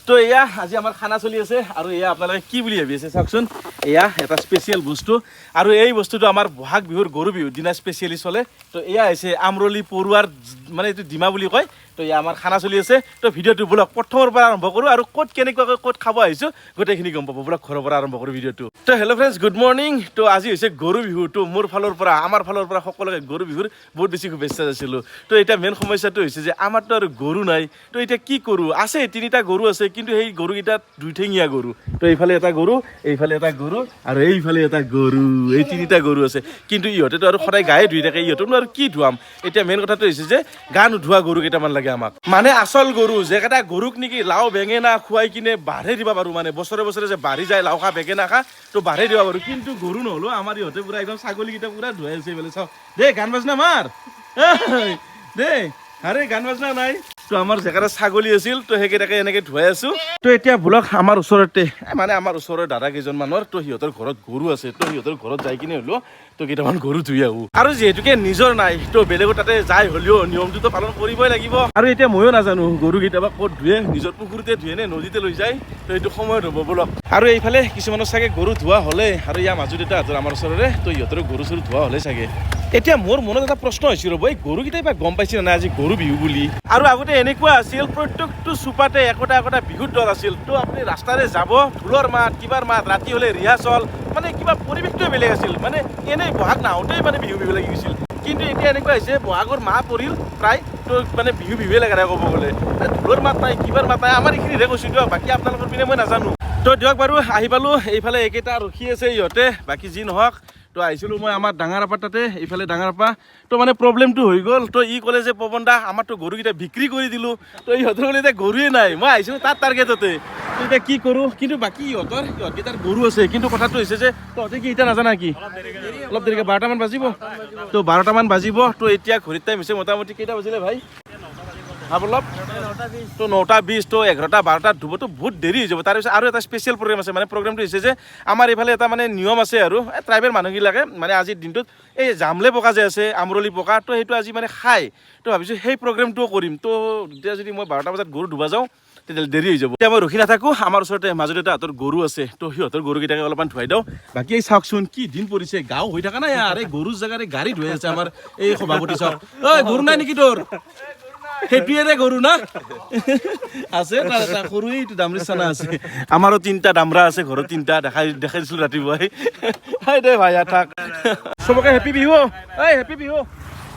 তো এয়া আজি আমাৰ খানা চলি আছে আৰু এয়া আপোনালোকে কি বুলি ভাবি আছে চাওকচোন এয়া এটা স্পেচিয়েল বস্তু আৰু এই বস্তুটো আমাৰ বহাগ বিহুৰ গৰু বিহুৰ দিনা স্পেচিয়েলি চলে তো এয়া হৈছে আমৰলি পৰুৱাৰ মানে এইটো ডিমা বুলি কয় তো এয়া আমাৰ খানা চলি আছে তো ভিডিঅ'টো ব্লগ প্ৰথমৰ পৰা আৰম্ভ কৰোঁ আৰু ক'ত কেনেকুৱাকৈ ক'ত খাব আহিছোঁ গোটেইখিনি গম পাব ব্লগ ঘৰৰ পৰা আৰম্ভ কৰোঁ ভিডিঅ'টো তো হেল্ল' ফ্ৰেণ্ডছ গুড মৰ্ণিং তো আজি হৈছে গৰু বিহু তো মোৰ ফালৰ পৰা আমাৰ ফালৰ পৰা সকলোকে গৰু বিহুৰ বহুত বেছি শুভেচ্ছা যাচিলোঁ তো এতিয়া মেইন সমস্যাটো হৈছে যে আমাৰতো আৰু গৰু নাই তো এতিয়া কি কৰোঁ আছে তিনিটা গৰু আছে কিন্তু সেই গৰুকেইটা দুইঠেঙীয়া গৰু তো এইফালে এটা গৰু এইফালে এটা গৰু আৰু এইফালে এটা গৰু এই তিনিটা গৰু আছে কিন্তু ইহঁতেতো আৰু সদায় গায়ে ধুই থাকে ইহঁতকনো আৰু কি ধুৱাম এতিয়া মেইন কথাটো হৈছে যে গা নোধোৱা গৰু কেইটামান লাগে আমাক মানে আচল গৰু যেকেইটা গৰুক নেকি লাও বেঙেনা খুৱাই কিনে বাঢ়ে দিব পাৰোঁ মানে বছৰে বছৰে যে বাঢ়ি যায় লাও খা বেঙেনা খা তো বাঢ়ে দিব পাৰোঁ কিন্তু গৰু নহ'লেও আমাৰ ইহঁতে পুৰা একদম ছাগলীকেইটা পুৰা ধুৱাই আছে এইফালে চাওঁ দেই গান বাজনা মাৰ দেই আৰে গান বাজনা নাই তো আমাৰ জেগাতে ছাগলী আছিল তো সেইকেইটাকে এনেকৈ ধুৱাই আছোঁ তো এতিয়া বোলক আমাৰ ওচৰতে মানে আমাৰ ওচৰৰ দাদা কেইজনমানৰ তো সিহঁতৰ ঘৰত গৰু আছে তো সিহঁতৰ ঘৰত যাই কিনে হ'লেও তো কেইটামান গৰু ধুই আহোঁ আৰু যিহেতুকে নিজৰ নাই তো বেলেগৰ তাতে যাই হ'লেও নিয়মটোতো পালন কৰিবই লাগিব আৰু এতিয়া ময়ো নাজানো গৰু কেতিয়াবা ক'ত ধুৱে নিজৰ পুখুৰীতে ধুৱে নে নদীতে লৈ যায় তো এইটো সময়ত হ'ব বোলক আৰু এইফালে কিছুমানৰ চাগে গৰু ধোৱা হ'লে আৰু ইয়াৰ মাজত এটা আমাৰ ওচৰৰে তো সিহঁতৰ গৰু চৰু ধোৱা হ'লে চাগে এতিয়া মোৰ মনত এটা প্ৰশ্ন হৈছিল ৰ'ব এই গৰুকেইটাই বা গম পাইছিল নাই আজি গৰু বিহু বুলি আৰু আগতে এনেকুৱা আছিল প্ৰত্যেকটো চুপাতে একোটা একোটা বিহুৰ দল আছিল তো আপুনি ৰাস্তাৰে যাব ঢোলৰ মাত কিবাৰ মাত ৰাতি হ'লে ৰিহাৰ্চল মানে কিবা পৰিৱেশটোৱে বেলেগ আছিল মানে এনেই বহাগ নাহোঁতেই মানে বিহু বিহু লাগি গৈছিল কিন্তু এতিয়া এনেকুৱা হৈছে বহাগৰ মাহ পৰিল প্ৰায় তো মানে বিহু বিহুৱে লাগে ক'ব গ'লে ঢোলৰ মাত নাই কিবাৰ মাত নাই আমাৰ এইখিনিহে কৈছোঁ দিয়ক বাকী আপোনালোকৰ পিনে মই নাজানো তো দিয়ক বাৰু আহি পালোঁ এইফালে এইকেইটা ৰখি আছে ইহঁতে বাকী যি নহওক তো আহিছিলোঁ মই আমাৰ ডাঙৰ আপা তাতে এইফালে ডাঙৰ আপা তো মানে প্ৰব্লেমটো হৈ গ'ল তো ই ক'লে যে পৱন দা আমাৰতো গৰুকেইটা বিক্ৰী কৰি দিলোঁ তো ইহঁতৰ বোলে এতিয়া গৰুৱে নাই মই আহিছিলোঁ তাৰ টাৰ্গেটতে তো এতিয়া কি কৰোঁ কিন্তু বাকী ইহঁতকেইটাৰ গৰু আছে কিন্তু কথাটো হৈছে যে তহঁতে কি এতিয়া নাজানা কি অলপ দেৰিকৈ 12টামান বাজিব তো 12টামান বাজিব তো এতিয়া ঘড়ীৰ টাইম হৈছে মোটামুটি কেইটা বাজিলে ভাই অলপ তো 9:20 তো 11টা 12টাত ধুবতো বহুত দেৰি হৈ যাব তাৰপিছত আৰু এটা স্পেচিয়েল প্ৰগ্ৰেম আছে মানে প্ৰগ্ৰেমটো হৈছে যে আমাৰ এইফালে এটা মানে নিয়ম আছে আৰু ট্ৰাইবেল মানুহবিলাকে মানে আজিৰ দিনটোত এই জামলে পকা যে আছে আমৰলি পকা তো সেইটো আজি মানে খায় তো ভাবিছোঁ সেই প্ৰগ্ৰেমটোও কৰিম তো এতিয়া যদি মই 12টা বজাত গৰু ধুবা যাওঁ তেতিয়াহ'লে দেৰি হৈ যাব এতিয়া মই ৰখি নাথাকোঁ আমাৰ ওচৰতে মাজত এটা হাতৰ গৰু আছে তো সিহঁতৰ গৰুকেইটাকে অলপমান ধুৱাই দিওঁ বাকী এই চাওকচোন কি দিন পৰিছে গাঁও হৈ থকা নাই আৰু এই গৰুৰ জেগাৰে গাড়ী ধুৱাই আছে আমাৰ এই সভাপতি চাওক ঐ গৰু নাই নেকি তোৰ সেইটোৱে গৰু না আছে তাৰ এটা সৰু এইটো দামৰি চানা আছে আমাৰো 3টা দামৰা আছে ঘৰত 3টা দেখাই দিছিলোঁ ৰাতিপুৱাই দে ভাই থাক চবকে হেপী বিহু এই হেপী বিহু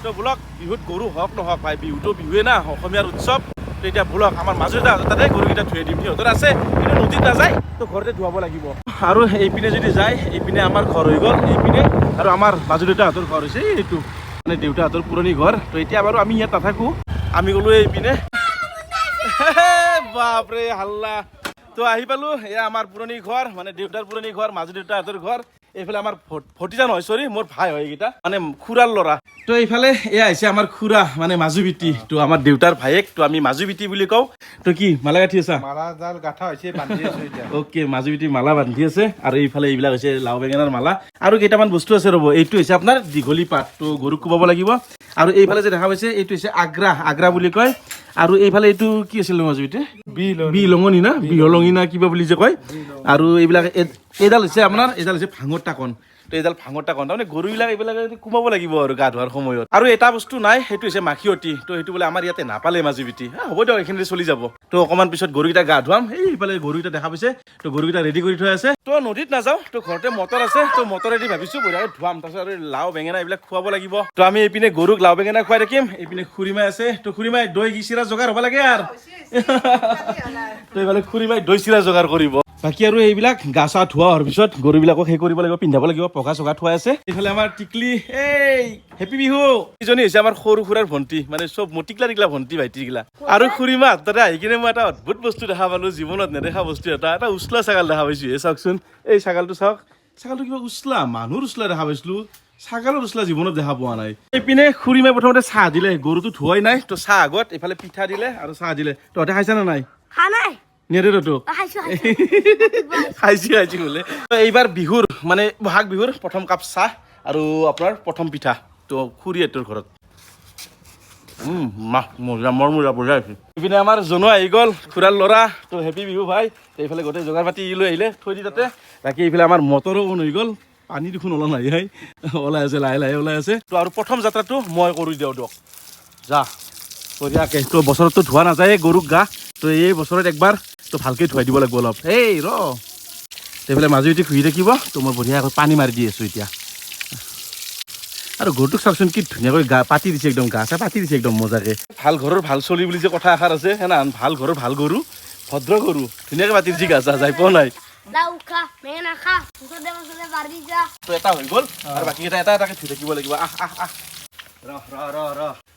তো বোলক বিহুত গৰু হওক নহওক ভাই বিহুটো বিহুৱে না অসমীয়াৰ উৎসৱ তো এতিয়া বোলক আমাৰ মাজত তাতে গৰুকেইটা ধুৱাই দিম সিহঁতৰ আছে কিন্তু নদীত নাযায় তো ঘৰতে ধুৱাব লাগিব আৰু এইপিনে যদি যায় এইপিনে আমাৰ ঘৰ হৈ গ'ল এইপিনে আৰু আমাৰ মাজুলীতাহঁতৰ ঘৰ হৈছে এইটো মানে দেউতাহঁতৰ পুৰণি ঘৰ তো এতিয়া বাৰু আমি ইয়াত নাথাকোঁ আমি গ'লো এইপিনে বাপৰে হাল্লা তো আহি পালোঁ এয়া আমাৰ পুৰণি ঘৰ মানে দেউতাৰ পুৰণি ঘৰ মাজু দেউতাহঁতৰ ঘৰ এইফালে আমাৰ ভতিজা নহয় চৰি মোৰ ভাই হয় এইকেইটা মানে খুৰাৰ ল'ৰা তো এইফালে এয়া হৈছে আমাৰ খুৰা মানে মাজু বিটি তো আমাৰ দেউতাৰ ভায়েক তো আমি মাজু বিটি বুলি কওঁ তো কি মালা গাঁঠি আছা মালাডাল গাঁঠা হৈছে বান্ধি আছো এতিয়া অ'কে মাজু বিটি মালা বান্ধি আছে আৰু এইফালে এইবিলাক হৈছে লাও বেঙেনাৰ মালা আৰু কেইটামান বস্তু আছে ৰ'ব এইটো হৈছে আপোনাৰ দীঘলী পাত তো গৰুক কোবাব লাগিব আৰু এইফালে যে দেখা পাইছে এইটো হৈছে আগ্ৰা বুলি কয় আৰু এইফালে এইটো কি আছিল মাজু বিটি বিলঙনি না বিহলঙি না কিবা বুলি যে কয় আৰু এইবিলাক এইডাল হৈছে আপোনাৰ এইডাল হৈছে ভাঙৰ টাকন তো এইডাল ভাঙৰ টাকন তাৰমানে গৰুবিলাক এইবিলাক কোমাব লাগিব আৰু গা ধোৱাৰ সময়ত আৰু এটা বস্তু নাই সেইটো হৈছে মাখিয়তী তো সেইটো বোলে আমাৰ ইয়াতে নাপালে মাজু বিটি হ'ব দিয়ক এইখিনিতে চলি যাব তো অকণমান পিছত গৰুকেইটা গা ধুৱাম এইফালে গৰুকেইটা দেখা পাইছে তো গৰুকেইটা ৰেডি কৰি থৈ আছে তো নদীত নাযাওঁ তো ঘৰতে মটৰ আছে তো মটৰেদি ভাবিছোঁ বঢ়িয়াকৈ ধুৱাম তাৰপিছত আৰু লাও বেঙেনা এইবিলাক খুৱাব লাগিব তো আমি এইপিনে গৰুক লাও বেঙেনা খুৱাই থাকিম এইপিনে খুৰীমাই আছে তো খুৰীমাই দৈ চিৰা যোগাৰ হ'ব লাগে আৰু তো এইফালে খুৰীমাই দৈ চিৰা যোগাৰ কৰিব বাকী আৰু এইবিলাক গা চা ধোৱা হোৱাৰ পিছত গৰুবিলাকক সেই কৰিব লাগিব পিন্ধাব লাগিব পকা চকা থোৱা আছে এইফালে আমাৰ টিকলি এই হেপী বিহু ইজনী হৈছে আমাৰ সৰু খুৰাৰ ভণ্টি মানে চব মোৰ টিকলা ভণ্টি ভাইটিগিলা আৰু খুৰীমা তাতে আহি কিনে মই এটা অদ্ভুত বস্তু দেখা পালোঁ জীৱনত নেদেখা বস্তু এটা উচলা ছাগাল দেখা পাইছোঁ চাওকচোন এই ছাগালটো চাওক ছাগালটো কিবা উচলা মানুহৰ উচলা দেখা পাইছিলোঁ ছাগালৰ উচলা জীৱনত দেখা পোৱা নাই এইপিনে খুৰীমাই প্ৰথমতে চাহ দিলে গৰুটো ধুৱাই নাই তো চাহ আগত এইফালে পিঠা দিলে আৰু চাহ দিলে তহঁতে খাইছা নে নাই নেৰেৰটো খাইছি বোলে এইবাৰ বিহুৰ মানে বহাগ বিহুৰ প্ৰথম কাপ চাহ আৰু আপোনাৰ প্ৰথম পিঠা তো খুৰীহঁতৰ ঘৰত মাহ মজা মৰমূৰা বঢ়িয়া হৈছে ইপিনে আমাৰ জনো আহি গ'ল খুৰাৰ ল'ৰা তো হেপী বিহু ভাই এইফালে গোটেই যোগাৰ পাতি লৈ আহিলে থৈ দি তাতে বাকী এইফালে আমাৰ মটৰো অন হৈ গ'ল পানী দেখোন ওলোৱা নাই ওলাই আছে লাহে লাহে ওলাই আছে তো আৰু প্ৰথম যাত্ৰাটো মই কৰি দিওঁ দিয়ক যা বঢ়িয়াকে তো বছৰততো ধোৱা নাযায় গৰুক গা তো এই বছৰত একবাৰ তো ভালকৈ ধুৱাই দিব লাগিব অলপ এই এইফালে মাজুতি ঘূৰি থাকিব তো মই বঢ়িয়াকৈ পানী মাৰি দি আছোঁ এতিয়া আৰু গৰুটোক চাওকচোন কি ধুনীয়াকৈ গা পাতি দিছে একদম গা চা পাতি দিছে একদম মজাকে ভাল ঘৰৰ ভাল চলি বুলি যে কথা এষাৰ আছে হেনা ভাল ঘৰৰ ভাল গৰু ভদ্ৰ গৰু ধুনীয়াকৈ পাতি দিছে গা চা যাই পোৱা নাই তো এটা হৈ গ'ল আৰু বাকী এটা এটাকে ধুই থাকিব লাগিব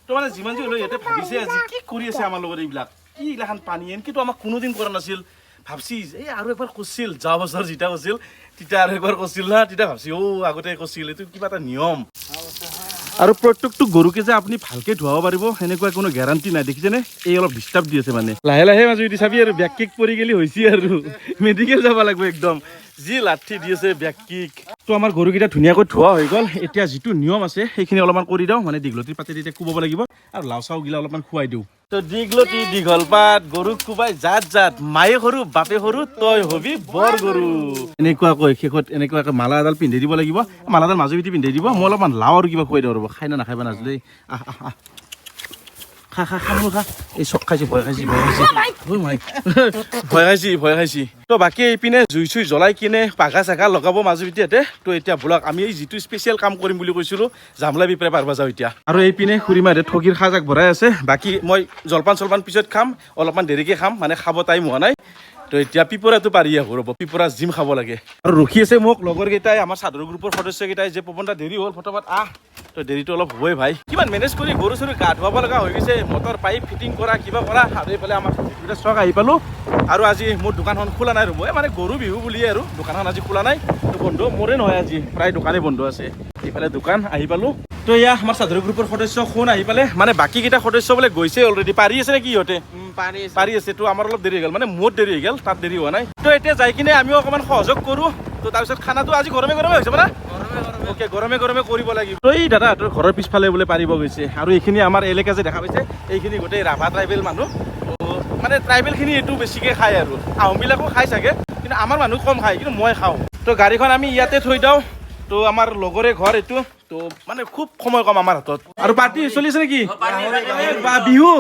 তো মানে যিমান যি হ'লেও ইয়াতে ভাবিছে আজি কি কৰি আছে আমাৰ লগত এইবিলাক কি এইগিলাখান পানী এনকেতো আমাক কোনোদিন কৰা নাছিল ভাবছি এই আৰু একবাৰ কৈছিল যোৱা বছৰ যেতিয়া কৈছিল তেতিয়া আৰু একবাৰ কৈছিল না তেতিয়া ভাবছি আগতে কৈছিল এইটো কিবা এটা নিয়ম আৰু প্ৰত্যেকটো গৰুকে যে আপুনি ভালকে ধুৱাব পাৰিব সেনেকুৱা কোনো গেৰাণ্টি নাই দেখিছেনে এই অলপ ডিষ্টাৰ্ব দি আছে মানে লাহে লাহে মাজুতি চাবি আৰু বেক কিক পৰি গেলি হৈছে আৰু মেডিকেল যাব লাগিব একদম যি লাঠি দি আছে বেক কিক তো আমাৰ গৰুকেইটা ধুনীয়াকৈ ধোৱা হৈ গ'ল এতিয়া যিটো নিয়ম আছে সেইখিনি অলপমান কৰি দিওঁ মানে দীঘলতিৰ পাতে এতিয়া কোবাব লাগিব আৰু লাও চাও গিলা অলপমান খুৱাই দিওঁ তো দীঘলতি দীঘল পাত গৰুক কোবাই জাত জাত মায়ে সৰু বাপে সৰু তই হবি বৰ গৰু এনেকুৱাকৈ শেষত এনেকুৱাকৈ মালা এডাল পিন্ধাই দিব লাগিব মালাডাল মাজুতি পিন্ধাই দিব মই অলপমান লাও আৰু কিবা খুৱাই দিওঁ ৰ'ব খাই না নাখাই বা নাজানো দেই খা খা খা খা এই চক খাইছি ভয় খাইছি ভয় খাইছি তো বাকী এইপিনে জুই চুই জ্বলাই কিনে পাঘা চাঘা লগাব মাজুতিহঁতে তো এতিয়া বলক আমি এই যিটো স্পেচিয়েল কাম কৰিম বুলি কৈছিলোঁ জামলা বিপৰে পাৰবা যাওঁ এতিয়া আৰু এইপিনে খুৰীমাহঁতে ঠগীৰ সাজাক ভৰাই আছে বাকী মই জলপান চলপান পিছত খাম অলপমান দেৰিকৈ খাম মানে খাব টাইম হোৱা নাই তো এতিয়া পিপৰাটো পাৰি আহোঁ ৰ'ব পিপৰা জিম খাব লাগে আৰু ৰখি আছে মোক লগৰকেইটাই আমাৰ চাদৰ গ্ৰুপৰ সদস্যকেইটাই যে পৱনটা দেৰি হ'ল ফটোফট তো দেৰিটো অলপ হ'বই ভাই কিমান মেনেজ কৰি গৰু চৰু গা ধুৱাব লগা হৈ গৈছে মটৰ পাইপ ফিটিং কৰা কিবা কৰা আৰু এইফালে আমাৰ চক আহি পালোঁ আৰু আজি মোৰ দোকানখন খোলা নাই ৰ'ব মানে গৰু বিহু বুলিয়ে আৰু দোকানখন আজি খোলা নাই তো বন্ধ মোৰে নহয় আজি প্ৰায় দোকানেই বন্ধ আছে এইফালে দোকান আহি পালোঁ তো এয়া আমাৰ চাদৰ গ্ৰুপৰ সদস্য শুন আহি পালে মানে বাকীকেইটা সদস্য বোলে গৈছে অলৰেডি পাৰি আছে নেকি ইহঁতে পাৰি আছে তো আমাৰ অলপ দেৰি হৈ গ'ল মানে মোৰ দেৰি হৈ গ'ল তাত দেৰি হোৱা নাই তো এতিয়া যাই কিনে আমিও অকণমান সহযোগ কৰোঁ তো তাৰপিছত খানাটো আজি গৰমে গৰমে হৈছে মানে অ'কে গৰমে গৰমে কৰিব লাগিব তো এই দাদাহঁতৰ ঘৰৰ পিছফালে বোলে পাৰিব গৈছে আৰু এইখিনি আমাৰ এলেকা যে দেখা পাইছে এইখিনি গোটেই ৰাভা ট্ৰাইবেল মানুহ মানে ট্ৰাইবেলখিনি এইটো বেছিকৈ খায় আৰু আহোমবিলাকো খাই চাগে কিন্তু আমাৰ মানুহ কম খায় কিন্তু মই খাওঁ তো গাড়ীখন আমি ইয়াতে থৈ দিওঁ তো আমাৰ লগৰে ঘৰ এইটো তো মানে খুব সময় কম আমাৰ হাতত আৰু পাৰ্টি চলি আছে নেকি বিহু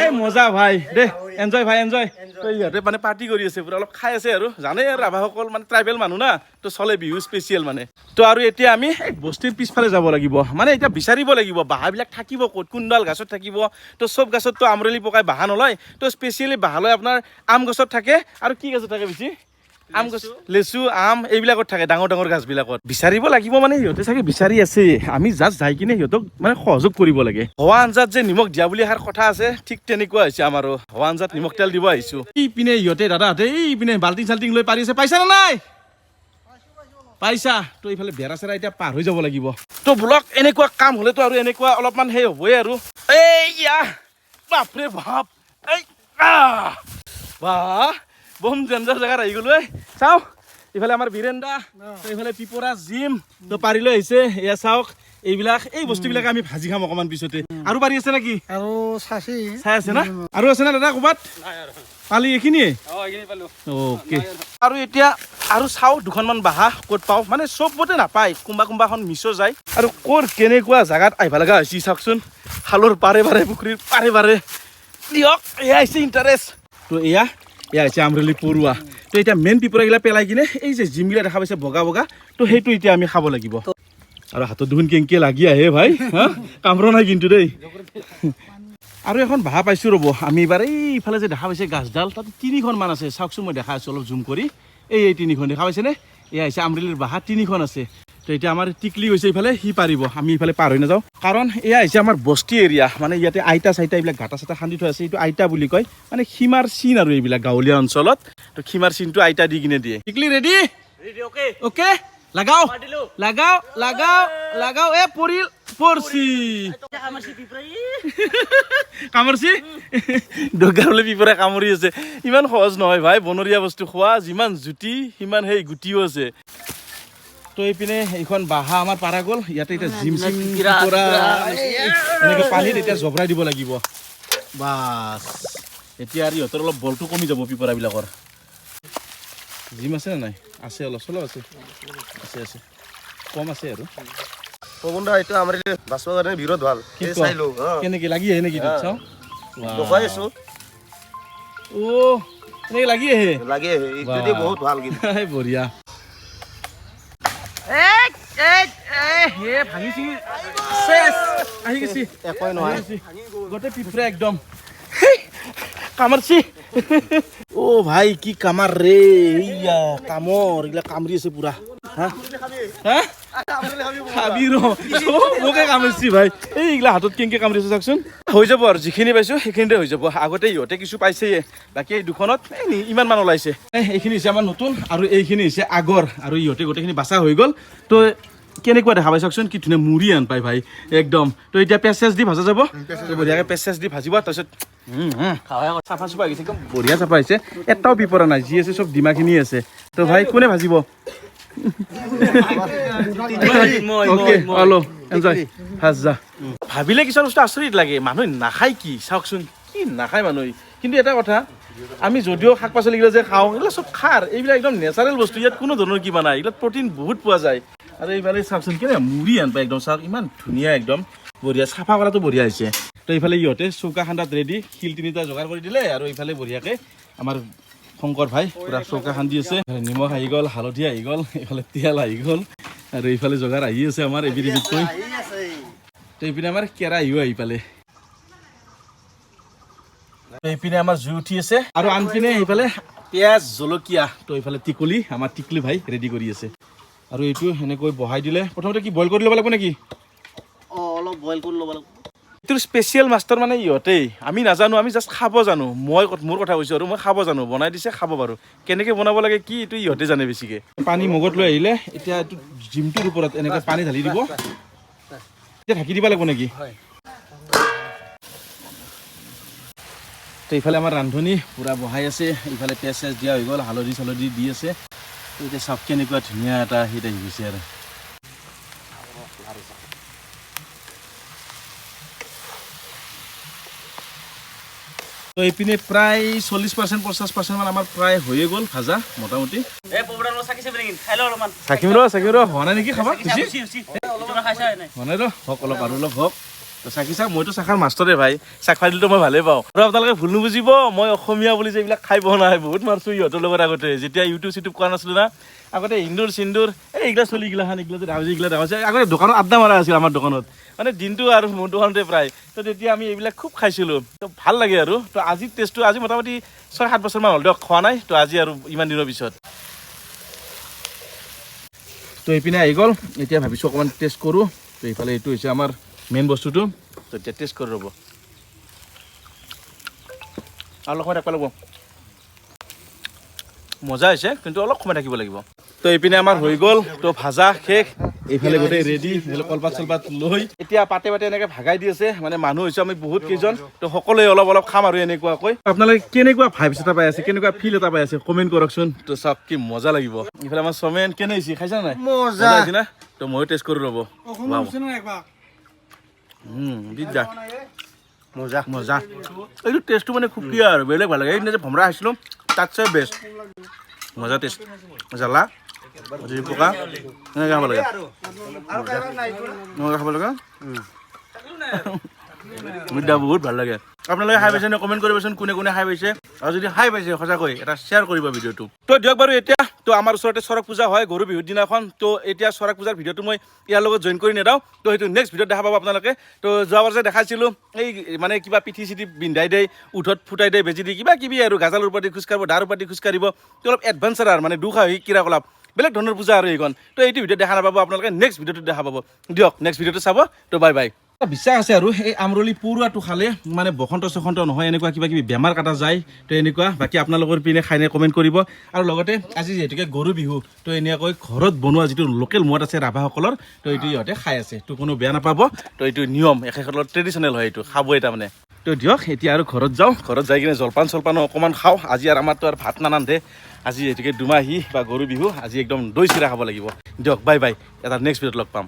এই মজা ভাই দে এনজয় ভাই এনজয় তো ইহঁতে মানে পাৰ্টি কৰি আছে পুৰা অলপ খাই আছে আৰু জানেই আৰু ৰাভাসকল মানে ট্ৰাইবেল মানুহ না তো চলে বিহু স্পেচিয়েল মানে তো আৰু এতিয়া আমি এই বস্তিৰ পিছফালে যাব লাগিব মানে এতিয়া বিচাৰিব লাগিব বাঁহবিলাক থাকিব ক'ত কোনডাল গছত থাকিব তো চব গছততো আমৰলি পকাই বাঁহ নলয় তো স্পেচিয়েলি বাঁহ লয় আপোনাৰ আম গছত থাকে আৰু কি গছত থাকে বেছি আম গছ লেচু আম এইবিলাকত থাকে ডাঙৰ ডাঙৰ গাছবিলাকত বিচাৰিব লাগিব মানে সিহঁতে চাগে বিচাৰি আছে আমি জাষ্ট যাই কিনে সিহঁতক মানে সহযোগ কৰিব লাগে হোৱা আঞ্জাত যে নিমখ দিয়া বুলি এষাৰ কথা আছে ঠিক তেনেকুৱা হৈছে আমাৰো হোৱা আঞ্জাত নিমখ তেল দিব আহিছো ইপিনে ইহঁতে দাদাহঁতে ইপিনে বাল্টিং চাল্টিং লৈ পাৰি আছে পাইছা নে নাই পাইছা তো এইফালে বেৰা চেৰা এতিয়া পাৰ হৈ যাব লাগিব তো ব্লক এনেকুৱা কাম হ'লেতো আৰু এনেকুৱা অলপমান সেই হ'বই আৰু এইয়া বাপৰে বাপ এই বাহ বম ডেঞ্জাৰ জেগাত আহি গ'লো চাওঁ এইফালে আমাৰ বীৰেন্দা এইফালে পিপৰা জিম তো পাৰি লৈ আহিছে এয়া চাওক এইবিলাক এই বস্তুবিলাক আমি ভাজি খাম অকণমান পিছতে আৰু পাৰি আছে নেকি আৰু চাই আছে না আৰু আছে না দাদা ক'ৰবাত পালি এইখিনিয়ে অ'কে আৰু এতিয়া আৰু চাওঁ দুখনমান বাঁহ ক'ত পাওঁ মানে চবতে নাপায় কোনোবাখন মিছো যায় আৰু ক'ৰ কেনেকুৱা জেগাত আহিব লগা হৈছে চাওকচোন খালৰ পাৰে পাৰে পুখুৰীৰ পাৰে পাৰে দিয়ক এয়া হৈছে ইণ্টাৰেষ্ট তো এয়া হৈছে আমৰলি পৰুৱা তো এতিয়া মেইন পিপৰাগিলা পেলাই কিনে এই যে জিমগিলা দেখা পাইছে বগা বগা তো সেইটো এতিয়া আমি খাব লাগিব আৰু হাতত দেখোন কেংকে লাগি আহে ভাই হা কামৰা নাই কিন্তু দেই আৰু এখন বাঁহ পাইছোঁ ৰ'ব আমি এইবাৰ এইফালে যে দেখা পাইছে গাছডাল তাত 3খন মান আছে চাওকচোন মই দেখা আছোঁ অলপ জুম কৰি এই 3খন দেখা পাইছেনে এয়া হৈছে আমৰলিৰ বাঁহ 3খন আছে তো এতিয়া আমাৰ টিকলি হৈছে এইফালে সি পাৰিব আমি এইফালে পাৰ হৈ নাযাওঁ কাৰণ এয়া হৈছে আমাৰ বস্তি এৰিয়া মানে ইয়াতে আইতা চাইতা এইবিলাক গাঁটা চাটা খান্দি থৈ আছে এইটো আইতা বুলি কয় মানে সীমাৰ চিন আৰু এইবিলাক গাঁৱলীয়া অঞ্চলত তো সীমাৰ চিনটো আইতা দি কিনে দিয়ে টিকলি ৰেডি অ'কে লাগাও লাগাও লাগাও লাগাও এ পৰিল পৰছি কামৰছি দগাৰলে পিপৰা কামুৰি আছে ইমান সহজ নহয় ভাই বনৰীয়া বস্তু খোৱা যিমান জুতি সিমান সেই গুটিও আছে তো এইপিনে এইখন বাহা আমাৰ পাৰা গ'ল ইয়াতে এতিয়া জিম চিম কৰা এনেকৈ পানীত এতিয়া জবৰাই দিব লাগিব বাছ এতিয়া আৰু ইহঁতৰ অলপ বলটো কমি যাব পিপৰাবিলাকৰ জিম আছে নে নাই আছে অলপ চলপ আছে আছে আছে কম আছে আৰু পবনদা এইটো আমাৰ বাছৰ কাৰণে বিৰোধ ভাল চাইলো কেনেকৈ লাগি আহে নেকি চাওঁ দেখাই আছো এনেকৈ লাগি আহে যদি বহুত ভাল কিন্তু বঢ়িয়া ভাঙি চিঙি আহি গৈছি একোই নহয় গোটেই পিঁপৰা একদম কামাৰছি ভাই কি কামাৰ ৰে এইয়া কামৰ এইবিলাক কামৰি আছে পুৰা খাবি মোকে কামুৰিছি ভাই এইগিলা হাতত কেনেকৈ কামুৰিছে চাওকচোন হৈ যাব আৰু যিখিনি পাইছোঁ সেইখিনিতে হৈ যাব আগতে ইহঁতে কিছু পাইছেয়ে বাকী এই দুখনত ইমান মান ওলাইছে এইখিনি হৈছে আমাৰ নতুন আৰু এইখিনি হৈছে আগৰ আৰু ইহঁতে গোটেইখিনি বাচা হৈ গ'ল তো কেনেকুৱা দেখা পাই চাওকচোন কি ধুনীয়া মুড়ি আন পাই ভাই একদম তো এতিয়া পেঁচ চেচ দি ভাজা যাব বঢ়িয়াকৈ পেঁচ চেচ দি ভাজিব তাৰপিছত চাফা চুফা আহিছে একদম বঢ়িয়া চাফা হৈছে এটাও বিপৰা নাই যি আছে চব ডিমাখিনি আছে তো ভাই কোনে ভাজিব ভাবিলে কিছুমান বস্তু আচৰিত লাগে মানুহে নাখায় কি চাওকচোন কি নাখায় মানুহে কিন্তু এটা কথা আমি যদিও শাক পাচলিগিলা যে খাওঁ এইবিলাক চব খাৰ এইবিলাক একদম নেচাৰেল বস্তু ইয়াত কোনো ধৰণৰ কিবা নাই এইবিলাক প্ৰটিন বহুত পোৱা যায় আৰু এইফালে চাওকচোন কেনে মুড়ি আন পায় একদম চাওক ইমান ধুনীয়া একদম বঢ়িয়া চাফা কৰাটো বঢ়িয়া হৈছে তো এইফালে ইহঁতে চৌকা খান্দাত ৰেডি শিল তিনিটা যোগাৰ কৰি দিলে আৰু এইফালে বঢ়িয়াকৈ আমাৰ শংকৰ ভাই পুৰা চৌকা খান্দি আছে নিমখ আহি গ'ল হালধি আহি গ'ল এইফালে তেল আহি গ'ল আৰু এইফালে যোগাৰ আহি আছে আমাৰ এবিধকৈ তো এইপিনে আমাৰ কেৰাহীও আহি পালে এইপিনে আমাৰ জুই উঠি আছে আৰু আনপিনে এইফালে পিঁয়াজ জলকীয়া তো এইফালে টিকলি আমাৰ টিকলি ভাই ৰেডি কৰি আছে আৰু এইটো এনেকৈ বহাই দিলে প্ৰথমতে কি বইল কৰি ল'ব লাগিব নেকি অলপ বইল কৰি ল'ব লাগিব এইটোৰ স্পেচিয়েল মাষ্টাৰ মানে ইহঁতেই আমি নাজানো আমি জাষ্ট খাব জানো মোৰ কথা কৈছোঁ আৰু মই খাব জানো বনাই দিছে খাব পাৰোঁ কেনেকৈ বনাব লাগে কি এইটো ইহঁতে জানে বেছিকৈ পানী মগত লৈ আহিলে এতিয়া এইটো জিমটোৰ ওপৰত এনেকৈ পানী ঢালি দিব এতিয়া ঢাকি দিব লাগিব নেকি তো এইফালে আমাৰ ৰান্ধনি পূৰা বহাই আছে এইফালে পিঁয়াজ চিয়াজ দিয়া হৈ গ'ল হালধি চালধি দি আছে তো এতিয়া চাওক কেনেকুৱা ধুনীয়া এটা হিট আহি গৈছে আৰু তো এইপিনে প্ৰায় 40% 50% মান আমাৰ প্ৰায় হৈয়ে গ'ল ভাজা মোটামুটি চাকিম ৰ হোৱা নাই নেকি খাবা হোৱা নাই হওক অলপ আৰু অলপ হওক তো চাকি চাওক মইতো চাখাৰ মাষ্টৰে ভাই চাক খাই দিলেতো মই ভালেই পাওঁ আৰু আপোনালোকে ভুল নুবুজিব মই অসমীয়া বুলি যে এইবিলাক খাই পোৱা নাই বহুত মাৰিছোঁ ইহঁতৰ লগত আগতে যেতিয়া ইউটিউব কৰা নাছিলোঁ না আগতে ইন্দোৰ চিন্দোৰ এইগিলা চলিগিলাখান এইগিলা যে এইগিলা ডাঙৰ আগতে দোকানত আড্ডা মাৰা আছিল আমাৰ দোকানত মানে দিনটো আৰু মোৰ দোকানতে প্ৰায় তো তেতিয়া আমি এইবিলাক খুব খাইছিলোঁ তো ভাল লাগে আৰু তো আজি টেষ্টটো আজি মোটামুটি 6-7 বছৰমান হ'ল দিয়ক খোৱা নাই তো আজি আৰু ইমান দিনৰ পিছত তো এইপিনে আহি গ'ল এতিয়া ভাবিছোঁ অকণমান টেষ্ট কৰোঁ তো এইফালে এইটো হৈছে আমাৰ মেইন বস্তুটো তো এতিয়া টেষ্ট কৰি ৰ'ব আৰু অলপ সময় থাকিব লাগিব মজা হৈছে কিন্তু অলপ সময় থাকিব লাগিব তো এইপিনে আমাৰ হৈ গ'ল তো ভাজা শেষ এইফালে গোটেই ৰেডি এইফালে কলপাত চলপাত লৈ এতিয়া পাতে পাতে এনেকৈ ভাগাই দি আছে মানে মানুহ হৈছে আমি বহুত কেইজন তো সকলোৱে অলপ অলপ খাম আৰু এনেকুৱাকৈ আপোনালোকে কেনেকুৱা ভাইবছ এটা পাই আছে কেনেকুৱা ফিল এটা পাই আছে কমেণ্ট কৰকচোন তো চাওক কি মজা লাগিব এইফালে আমাৰ চমেন কেনে হৈছে খাইছা নাই মজা হৈছে না তো ময়ো টেষ্ট কৰি ৰ'ব দিগদাৰ মজা মজা এইটো টেষ্টটো মানে খুব ক্লিয়াৰ আৰু বেলেগ ভাল লাগে এইদিনা যে ভমৰা খাইছিলোঁ তাতছে বেষ্ট মজা টেষ্ট জ্বালা পকা এনেকৈ খাব লাগে খাব লাগে মিঠা বহুত ভাল লাগে আপোনালোকে খাই পাইছে নে কমেণ্ট কৰিবচোন কোনে কোনে খাই পাইছে আৰু যদি খাই পাইছে সঁচাকৈ এটা শ্বেয়াৰ কৰিব ভিডিঅ'টো তো দিয়ক বাৰু এতিয়া তো আমাৰ ওচৰতে চৰক পূজা হয় গৰু বিহুৰ দিনাখন তো এতিয়া চৰক পূজাৰ ভিডিঅ'টো মই ইয়াৰ লগত জইন কৰি নেদাওঁ তো সেইটো নেক্সট ভিডিঅ'ত দেখা পাব আপোনালোকে তো যোৱাবাৰ যে দেখাইছিলোঁ এই মানে কিবা পিঠি চিঠি পিন্ধাই দিয়ে উঠত ফুটাই দিয়ে বেজি দি কিবা কিবি আৰু গাজালৰ ওপৰত খোজকাঢ়িব দাৰ ওপৰত খোজকাঢ়িব তো অলপ এডভান্সাৰ আৰু মানে দুখ আহি ক্ৰীড়াকলাপ বেলেগ ধৰণৰ পূজা আৰু এইখন তো এইটো ভিডিঅ'ত দেখা নাপাব আপোনালোকে নেক্সট ভিডিঅ'টো দেখা পাব দিয়ক নেক্সট ভিডিঅ'টো চাব তো বাই বাই বিশ্বাস আছে আৰু এই আমৰলি পৰুৱাটো খালে মানে বসন্ত চসন্ত নহয় এনেকুৱা কিবা কিবি বেমাৰ কাটা যায় তো এনেকুৱা বাকী আপোনালোকৰ পিনে খাই নে কমেণ্ট কৰিব আৰু লগতে আজি যিহেতুকে গৰু বিহু তো এনেকৈ ঘৰত বনোৱা যিটো লোকেল মদ আছে ৰাভাসকলৰ তো এইটো ইহঁতে খাই আছে তো কোনো বেয়া নাপাব তো এইটো নিয়ম একেসকলৰ ট্ৰেডিশ্যনেল হয় এইটো খাবই তাৰমানে তো দিয়ক এতিয়া আৰু ঘৰত যাওঁ ঘৰত যাই কিনে জলপান চলপানো অকণমান খাওঁ আজি আৰু আমাৰতো আৰু ভাত নানান্ধে আজি এতিকে দুমাহী বা গৰু বিহু আজি একদম দৈ চিৰা খাব লাগিব দিয়ক বাই বাই এটা নেক্সট ভিডিঅ'ত লগ পাম